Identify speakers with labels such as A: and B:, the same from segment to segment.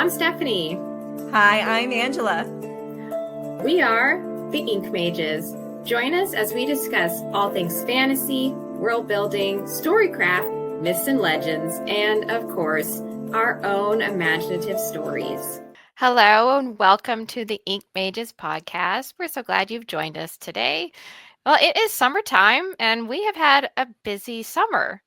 A: I'm Stephanie.
B: Hi, I'm Angela.
A: We are the Ink Mages. Join us as we discuss all things fantasy, world building, storycraft, myths and legends, and of course, our own imaginative stories.
C: Hello and welcome to the Ink Mages podcast. We're so glad you've joined us today. Well, it is summertime and we have had a busy summer.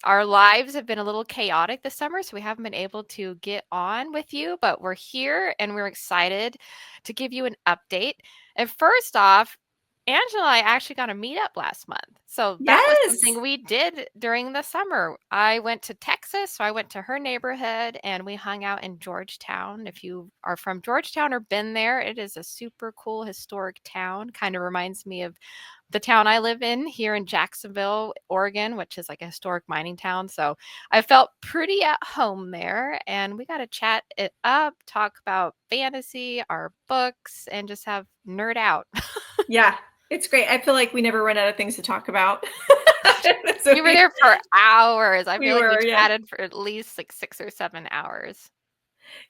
C: Our lives have been a little chaotic this summer, so we haven't been able to get on with you, but we're here and we're excited to give you an update. And first off, Angela and I actually got a meetup last month. So that was
B: Yes.
C: something we did during the summer. I went to Texas, so I went to her neighborhood and we hung out in Georgetown. If you are from Georgetown or been there, it is a super cool historic town. Kind of reminds me of the town I live in here in Jacksonville, Oregon, which is like a historic mining town. So I felt pretty at home there. And we got to chat it up, talk about fantasy, our books, and just have nerd out.
B: Yeah, it's great. I feel like we never run out of things to talk about.
C: We were there for hours. I
B: We
C: feel like
B: were,
C: we
B: yeah.
C: chatted for at least like 6 or 7 hours.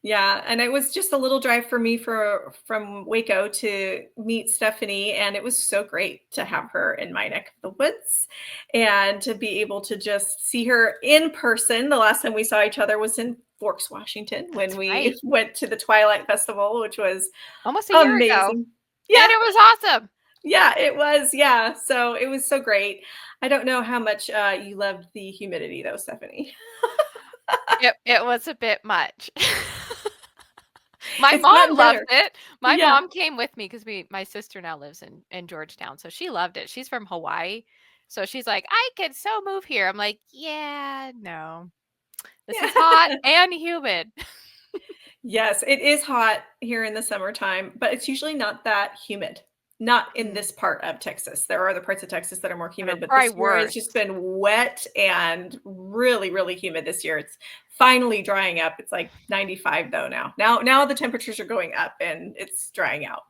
B: Yeah, and it was just a little drive for me from Waco to meet Stephanie, and it was so great to have her in my neck of the woods and to be able to just see her in person. The last time we saw each other was in Forks, Washington, when
C: That's
B: we
C: right.
B: went to the Twilight Festival, which was
C: Almost a year ago.
B: amazing. Yeah,
C: And it was awesome.
B: yeah, it was. Yeah, so it was so great. I don't know how much you loved the humidity, though, Stephanie.
C: It was a bit much. My
B: It's
C: mom
B: gotten
C: loved
B: better.
C: it. My
B: Yeah.
C: mom came with me because my sister now lives in Georgetown, so she loved it. She's from Hawaii, so she's like, "I could so move here." I'm like, "Yeah, no. This
B: Yeah.
C: is hot and humid."
B: Yes, it is hot here in the summertime, but it's usually not that humid. Not in
C: Mm.
B: this part of Texas. There are other parts of Texas that are more
C: Or
B: humid, but
C: probably
B: this year it's just
C: worse.
B: been wet and really, really humid this year. It's finally drying up. It's like 95 though now. Now the temperatures are going up and it's drying out.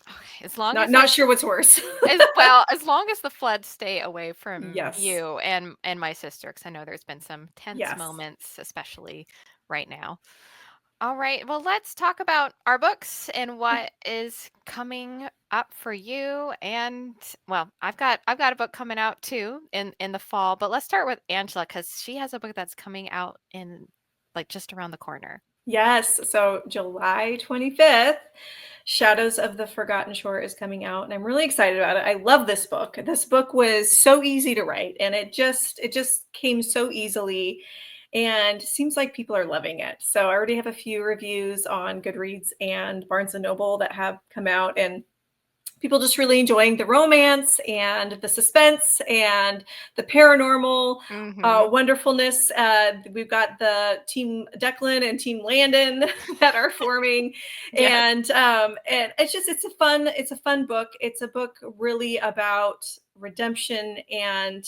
C: Okay, as long
B: Not
C: as
B: not sure what's worse.
C: as long as the floods stay away from
B: Yes.
C: you and my sister, because I know there's been some tense
B: Yes.
C: moments, especially right now. All right, well, let's talk about our books and what is coming up for you. And well, I've got a book coming out too in the fall, but let's start with Angela because she has a book that's coming out in like just around the corner.
B: Yes. So July 25th, Shadows of the Forgotten Shore is coming out, and I'm really excited about it. I love this book. This book was so easy to write, and it just came so easily, and seems like people are loving it. So I already have a few reviews on Goodreads and Barnes and Noble that have come out, and people just really enjoying the romance and the suspense and the paranormal
C: Mm-hmm.
B: wonderfulness. We've got the team Declan and team Landon that are forming,
C: Yes.
B: and it's a fun book. It's a book really about redemption and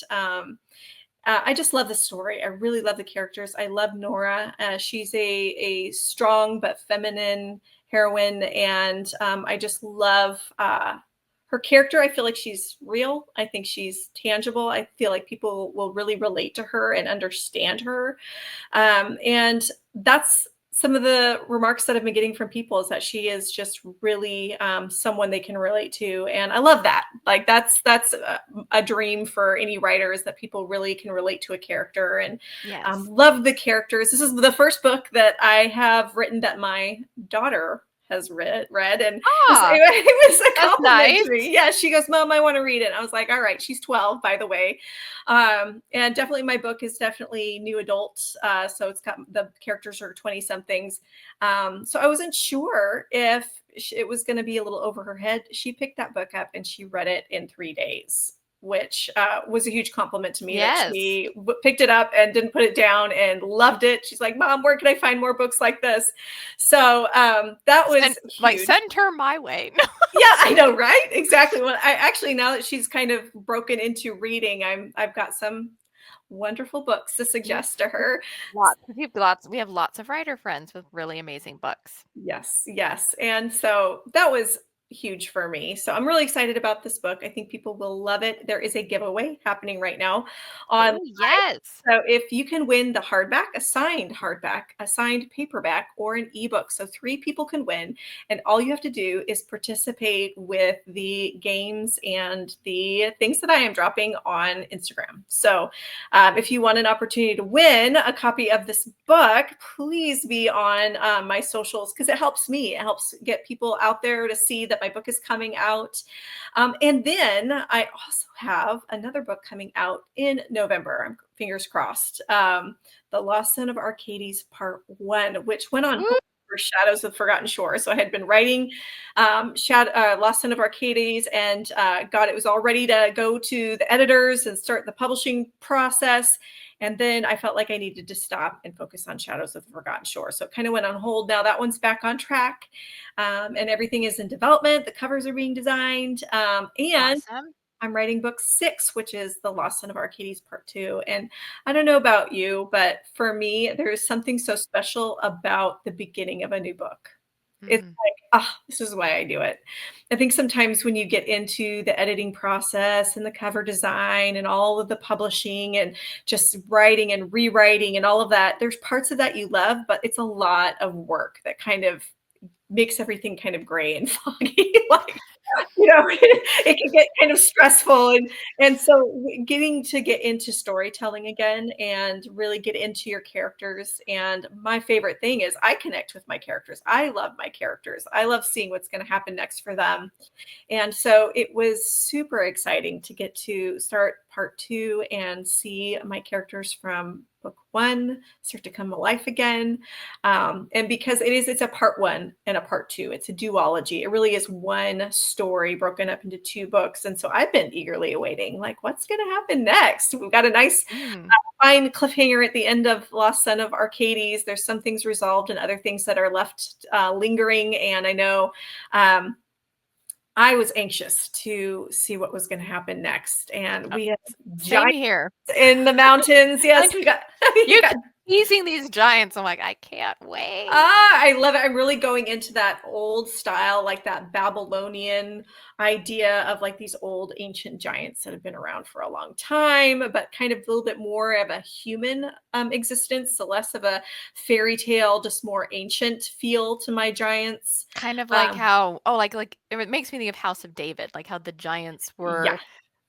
B: I just love the story. I really love the characters. I love Nora. She's a strong but feminine heroine, and I just love her character. I feel like she's real. I think she's tangible. I feel like people will really relate to her and understand her. And that's some of the remarks that I've been getting from people is that she is just really someone they can relate to, and I love that. Like that's a dream for any writer is that people really can relate to a character and
C: Yes.
B: love the characters. This is the first book that I have written that my daughter has read, and
C: Ah,
B: it was a
C: that's
B: compliment to
C: nice.
B: me. Yeah, she goes, "Mom, I want to read it." I was like, "All right." She's 12, by the way, and definitely my book is definitely new adult. So it's got the characters are 20 somethings. So I wasn't sure if it was going to be a little over her head. She picked that book up and she read it in 3 days, which was a huge compliment to me that
C: Yes.
B: she picked it up and didn't put it down and loved it. She's like, "Mom, where can I find more books like this?" So that was huge.
C: Send her my way.
B: Yeah, I know, right? Exactly. Well, I actually now that she's kind of broken into reading, I've got some wonderful books to
C: Yeah,
B: suggest to her.
C: we have lots of writer friends with really amazing books.
B: Yes, yes. And so that was huge for me. So I'm really excited about this book. I think people will love it. There is a giveaway happening right now on.
C: Oh, yes.
B: So if you can win the hardback, a signed paperback, or an ebook, so 3 people can win, and all you have to do is participate with the games and the things that I am dropping on Instagram. So if you want an opportunity to win a copy of this book, please be on my socials, because it helps me. It helps get people out there to see that my book is coming out. And then I also have another book coming out in November. Fingers crossed. The Lost Son of Arcades Part 1, which went on
C: Woo!
B: hold for Shadows of the Forgotten Shore. So I had been writing Lost Son of Arcades, and it was all ready to go to the editors and start the publishing process. And then I felt like I needed to stop and focus on Shadows of the Forgotten Shore. So it kind of went on hold. Now that one's back on track, and everything is in development. The covers are being designed. And
C: Awesome.
B: I'm writing book 6, which is The Lost Son of Arcades Part 2. And I don't know about you, but for me, there is something so special about the beginning of a new book. It's like, this is why I do it. I think sometimes when you get into the editing process and the cover design and all of the publishing and just writing and rewriting and all of that, there's parts of that you love, but it's a lot of work that kind of makes everything kind of gray and foggy. Like, it can get kind of stressful. And so getting to get into storytelling again and really get into your characters. And my favorite thing is I connect with my characters. I love my characters. I love seeing what's going to happen next for them. And so it was super exciting to get to start Part 2 and see my characters from book 1 start to come to life again. And because it's a Part 1 and a Part 2, it's a duology. It really is one story broken up into 2 books. And so I've been eagerly awaiting, like, what's going to happen next? We've got a nice fine cliffhanger at the end of Lost Son of Arcades. There's some things resolved and other things that are left lingering. And I know I was anxious to see what was going to happen next. And we have
C: Same here.
B: in the mountains. Yes, we got
C: teasing these giants. I'm like, I can't wait.
B: I love it. I'm really going into that old style, like that Babylonian idea of like these old ancient giants that have been around for a long time, but kind of a little bit more of a human existence, so less of a fairy tale, just more ancient feel to my giants.
C: Kind of like how, like it makes me think of House of David, like how the giants were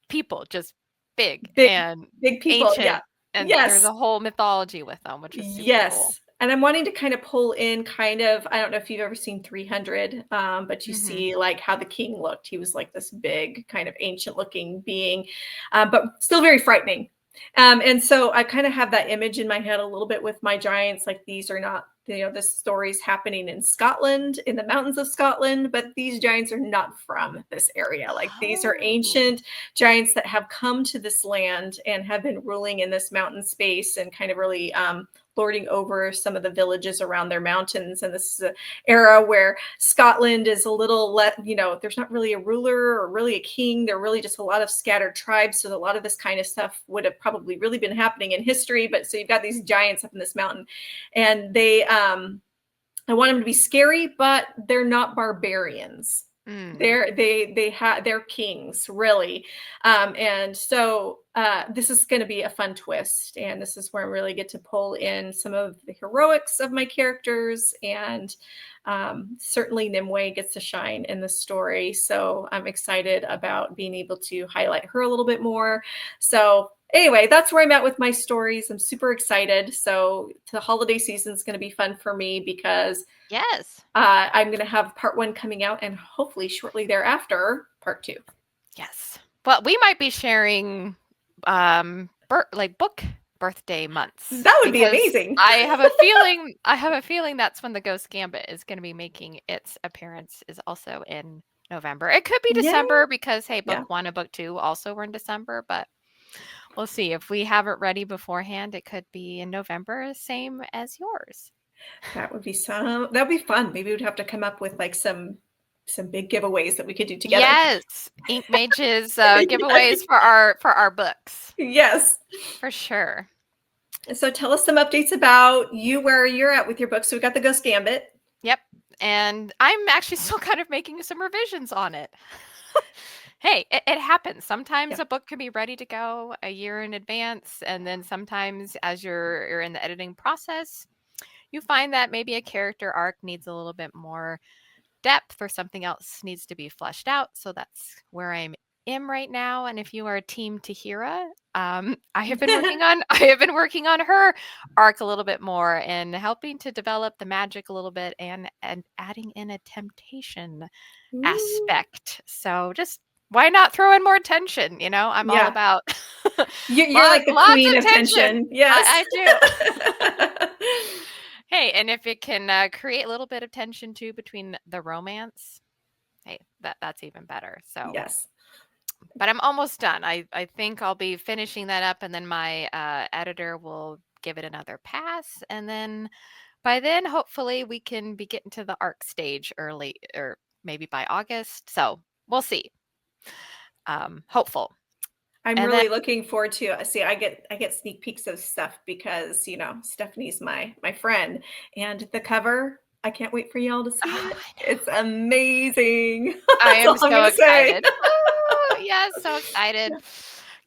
C: people, just big people, ancient, and there's a whole mythology with them, which is super cool.
B: And I'm wanting to kind of pull in I don't know if you've ever seen 300, but you see like how the king looked. He was like this big kind of ancient looking being, but still very frightening. And so I kind of have that image in my head a little bit with my giants. Like, these are not, this story's happening in Scotland, in the mountains of Scotland, but these giants are not from this area. Like, these are ancient giants that have come to this land and have been ruling in this mountain space and kind of really lording over some of the villages around their mountains. And this is an era where Scotland is a little there's not really a ruler or really a king. There are really just a lot of scattered tribes. So a lot of this kind of stuff would have probably really been happening in history. But so you've got these giants up in this mountain, and I want them to be scary, but they're not barbarians. They're kings, really. And so this is going to be a fun twist. And this is where I really get to pull in some of the heroics of my characters. And certainly Nimue gets to shine in the story. So I'm excited about being able to highlight her a little bit more. So anyway, that's where I'm at with my stories. I'm super excited. So the holiday season is going to be fun for me because I'm going to have Part 1 coming out, and hopefully shortly thereafter, Part 2.
C: Yes. Well, we might be sharing book birthday months.
B: That would be amazing.
C: I have a feeling that's when The Ghost Gambit is going to be making its appearance, is also in November. It could be December because book 1 and book 2 also were in December, but we'll see. If we have it ready beforehand, it could be in November, same as yours.
B: That would be fun. Maybe we'd have to come up with like some big giveaways that we could do together.
C: Yes, Ink Mages giveaways for our books.
B: Yes,
C: for sure.
B: So tell us some updates about you, where you're at with your book. So we got The Ghost Gambit.
C: Yep. And I'm actually still kind of making some revisions on it. Hey, it happens. Sometimes
B: Yeah.
C: a book can be ready to go a year in advance, and then sometimes as you're in the editing process, you find that maybe a character arc needs a little bit more depth or something else needs to be fleshed out. So that's where I am right now. And if you are Team Tahira, I have been working on her arc a little bit more and helping to develop the magic a little bit and adding in a temptation
B: Ooh.
C: aspect. So just why not throw in more tension? I'm all
B: Yeah.
C: about
B: You're
C: lots,
B: like the
C: lots
B: queen
C: of
B: of
C: tension.
B: tension. Yes.
C: I do. Hey, and if it can create a little bit of tension too between the romance, hey, that's even better. So,
B: Yes.
C: but I'm almost done. I think I'll be finishing that up, and then my editor will give it another pass, and then by then, hopefully, we can be getting to the arc stage early, or maybe by August. So we'll see. Hopeful.
B: I'm
C: And then,
B: really looking forward to see I get sneak peeks of stuff because, Stephanie's my friend, and the cover, I can't wait for y'all to see
C: oh,
B: it.
C: I know.
B: It's amazing.
C: I
B: That's
C: am
B: all I'm
C: so
B: gonna say.
C: excited. Oh, yes, so excited.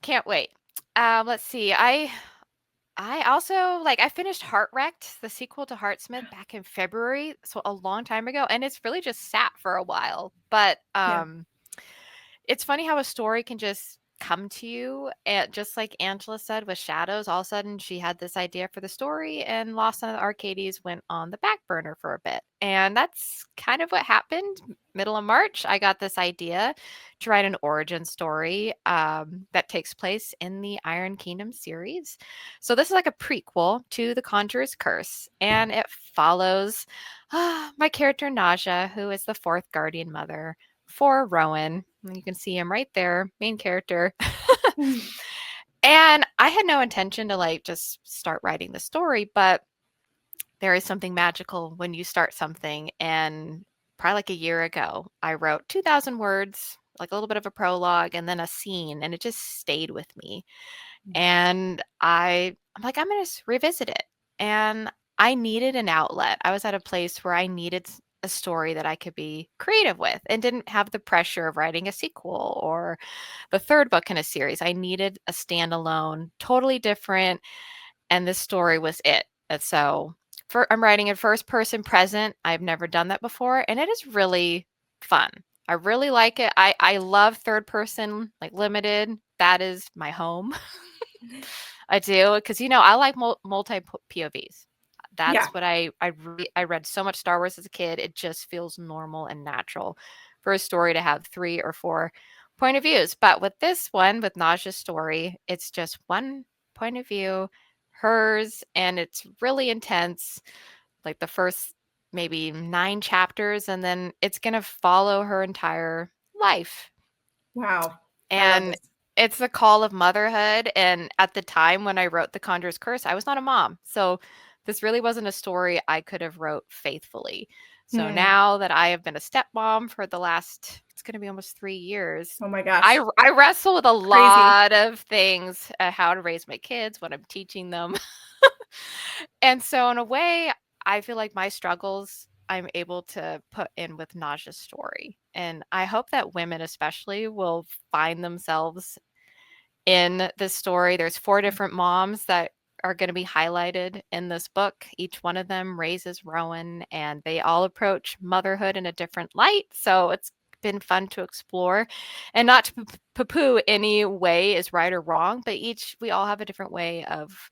C: Can't wait. Let's see. I also I finished Heart Wrecked, the sequel to Heartsmith back in February, so a long time ago, and it's really just sat for a while. But
B: Yeah.
C: it's funny how a story can just come to you, and just like Angela said with Shadows, all of a sudden she had this idea for the story, and Lost on the Arcades went on the back burner for a bit. And that's kind of what happened. Middle of March, I got this idea to write an origin story that takes place in the Iron Kingdom series. So this is like a prequel to The Conjurer's Curse, and it follows my character Naja, who is the fourth guardian mother for Rowan. And you can see him right there, main character.
B: Mm.
C: And I had no intention to just start writing the story, but there is something magical when you start something. And probably like a year ago, I wrote 2,000 words, like a little bit of a prologue and then a scene, and it just stayed with me. And I'm like, I'm going to revisit it. And I needed an outlet. I was at a place where I needed a story that I could be creative with and didn't have the pressure of writing a sequel or the third book in a series. I needed a standalone, totally different, and this story was it. And so I'm writing in first person present. I've never done that before, and it is really fun. I really like it. I love third person, like limited. That is my home. I do because I like multi POVs.
B: Yeah.
C: That's what I read so much Star Wars as a kid. It just feels normal and natural for a story to have 3 or 4 point of views. But with this one, with Naja's story, it's just one point of view, hers, and it's really intense. Like the first maybe 9 chapters, and then it's gonna follow her entire life.
B: Wow. I love
C: And
B: this.
C: it's the call of motherhood. And at the time when I wrote The Conjurer's Curse, I was not a mom. So this really wasn't a story I could have wrote faithfully. So
B: Hmm.
C: now that I have been a stepmom for the last, it's going to be almost 3 years,
B: Oh my
C: I,
B: gosh.
C: I wrestle with a
B: Crazy.
C: lot of things, how to raise my kids, what I'm teaching them. And so in a way, I feel like my struggles I'm able to put in with Naja's story. And I hope that women especially will find themselves in this story. There's 4 different moms that are going to be highlighted in this book. Each one of them raises Rowan, and they all approach motherhood in a different light. So it's been fun to explore, and not to poo-poo any way is right or wrong, but we all have a different way of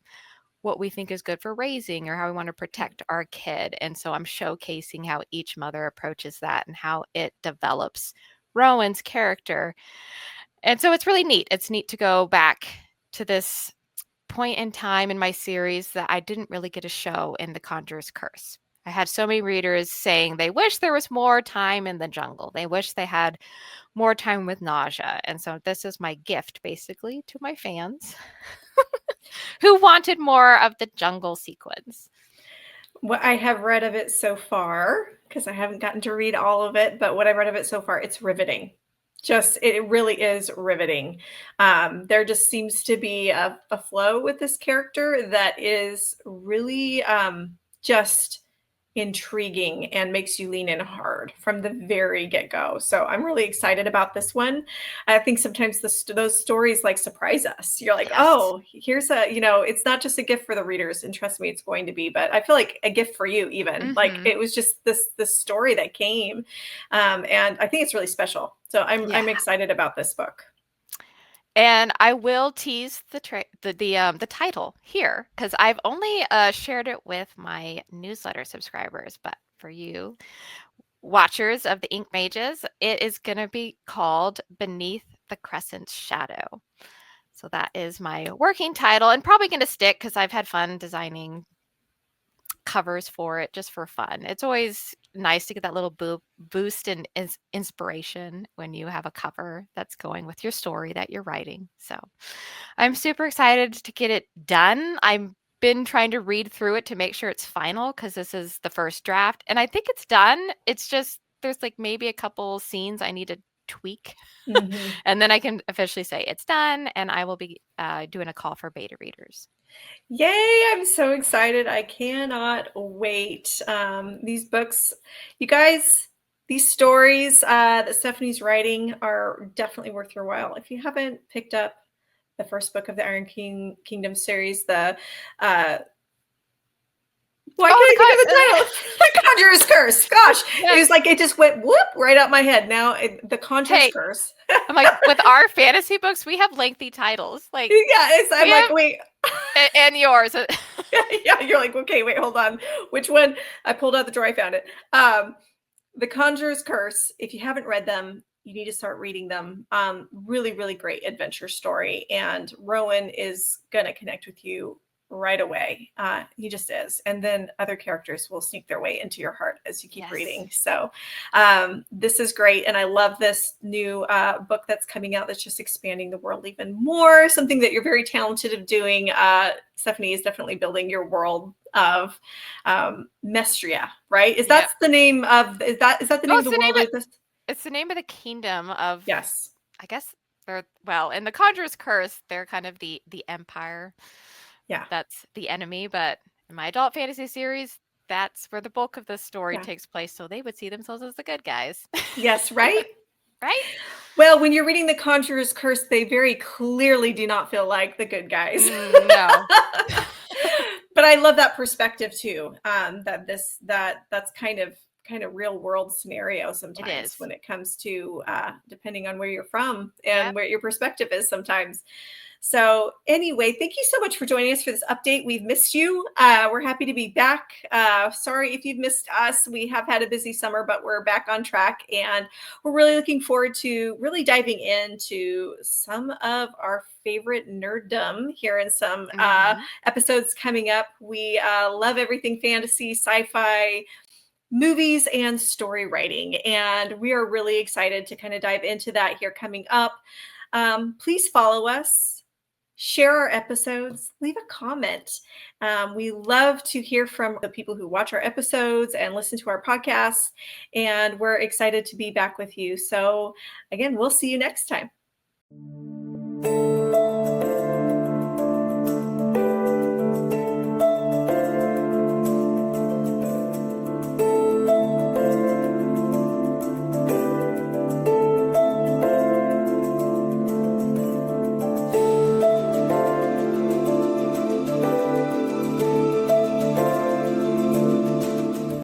C: what we think is good for raising or how we want to protect our kid. And so I'm showcasing how each mother approaches that and how it develops Rowan's character. And so it's really neat. It's neat to go back to this point in time in my series that I didn't really get a show in The Conjurer's Curse. I had so many readers saying they wish there was more time in the jungle. They wish they had more time with Naja. And so this is my gift basically to my fans who wanted more of the jungle sequence.
B: What I have read of it so far, because I haven't gotten to read all of it, but what I've read of it so far, it's riveting. It really is riveting. There just seems to be a flow with this character that is really just intriguing and makes you lean in hard from the very get-go. So I'm really excited about this one. I think sometimes those stories like surprise us. You're like,
C: Yes.
B: oh, here's it's not just a gift for the readers, and trust me, it's going to be, but I feel like a gift for you even. Like
C: Mhm.
B: it was just this story that came. And I think it's really special. So I'm
C: Yeah.
B: excited about this book.
C: And I will tease the title here because I've only shared it with my newsletter subscribers, but for you watchers of the Ink Mages, it is going to be called Beneath the Crescent's Shadow. So that is my working title, and probably going to stick because I've had fun designing covers for it just for fun. It's always nice to get that little boost in inspiration when you have a cover that's going with your story that you're writing. So I'm super excited to get it done. I've been trying to read through it to make sure it's final because this is the first draft, and I think it's done. It's just there's like maybe a couple scenes I need to tweak,
B: Mhm.
C: and then I can officially say it's done, and I will be doing a call for beta readers.
B: Yay, I'm so excited. I cannot wait. These books, you guys, these stories that Stephanie's writing are definitely worth your while. If you haven't picked up the first book of the Kingdom series, the why can't I think of the title? The Conjurer's Curse. Gosh,
C: Yeah.
B: it was like it just went whoop right out my head. Now the Conjurer's
C: Hey.
B: Curse.
C: I'm like, with our fantasy books, we have lengthy titles. Like,
B: Yeah, I'm like, wait.
C: and yours.
B: Yeah, you're like, okay, wait, hold on. Which one? I pulled out the drawer, I found it. The Conjurer's Curse. If you haven't read them, you need to start reading them. Really, really great adventure story. And Rowan is gonna connect with you right away. He just is. And then other characters will sneak their way into your heart as you keep
C: Yes.
B: reading. So this is great. And I love this new book that's coming out that's just expanding the world even more. Something that you're very talented at doing. Stephanie is definitely building your world of Mestria, right? Is that the name of, is that the name of the world?
C: It's the name of the kingdom of,
B: Yes.
C: I guess they're, well, in the Conjurer's Curse, they're kind of the empire.
B: Yeah.
C: That's the enemy. But in my adult fantasy series, that's where the bulk of the story takes place. So they would see themselves as the good guys.
B: Yes, right?
C: Right?
B: Well, when you're reading The Conjurer's Curse, they very clearly do not feel like the good guys.
C: No.
B: But I love that perspective too. That's kind of real world scenario sometimes when it comes to depending on where you're from and where your perspective is sometimes. So anyway, thank you so much for joining us for this update. We've missed you. We're happy to be back. Sorry if you've missed us. We have had a busy summer, but we're back on track, and we're really looking forward to really diving into some of our favorite nerddom here in some episodes coming up. We love everything fantasy, sci-fi, movies, and story writing, and we are really excited to kind of dive into that here coming up. Please follow us. Share our episodes, leave a comment. We love to hear from the people who watch our episodes and listen to our podcasts, and we're excited to be back with you. So again, we'll see you next time.